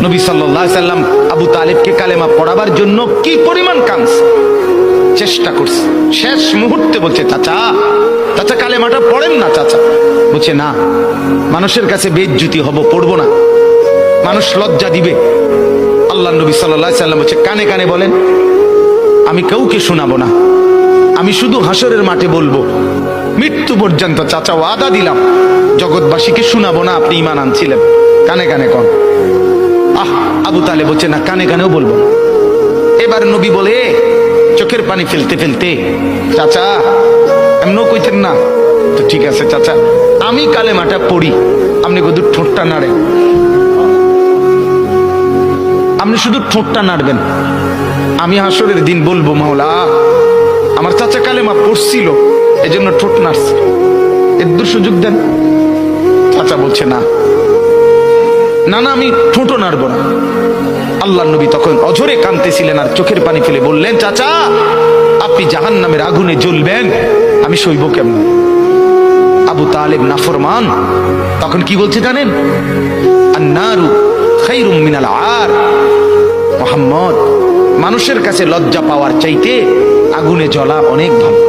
নবী সাল্লাল্লাহু আলাইহি সাল্লাম আবু তালেবকে কালেমা পড়াবার জন্য কি পরিমাণ কাঁদছে, চেষ্টা করছে। শেষ মুহূর্তে বলছে, চাচা চাচা কালেমাটা পড়েন না চাচা। বলছে না, মানুষের কাছে বেইজ্জতি হব, পড়বো না, মানুষ লজ্জা দিবে। আল্লাহ নবী সাল্লাল্লাহু আলাইহি সাল্লাম বলছে, কানে কানে বলেন, আমি কাউকে শোনাবো না, আমি শুধু হাসরের মাঠে বলবো, মৃত্যু পর্যন্ত চাচা ওয়াদা দিলাম জগৎবাসীকে শোনাবো না আপনি ঈমান আনছিলেন, কানে কানে কন। আবু তালেব বলছে না, কানে কানেও বলবো না। এবার নবী বলে চোখের পানি ফেলতে ফেলতে, চাচা এমনও কইতেন না তো, ঠিক আছে চাচা আমি কালেমাটা পড়ি, আপনি শুধু ঠোঁটটা নাড়েন, আপনি শুধু ঠোঁটটা নাড়বেন, আমি হাসরের দিন বলবো মাওলা আমার চাচা কালেমা পড়ছিল এজন্য ঠোঁট নাড়ছে, এর সুযোগ দেন। চাচা বলছে না না না, আমি ঠোঁটও নাড়বো না। আল্লাহ নবী তখন অঝরে কাঁদতেছিলেন আর চোখের পানি ফেলে বললেন, চাচা আপনি জাহান্নামের আগুনে জ্বলবেন, আমি সইব কেমন? আবু তালেব নাফরমান তখন কি বলছে জানেন? আন্নারু খায়রুম মিনাল আর। মুহাম্মদ, মানুষের কাছে লজ্জা পাওয়ার চাইতে আগুনে জ্বলা অনেক ভালো।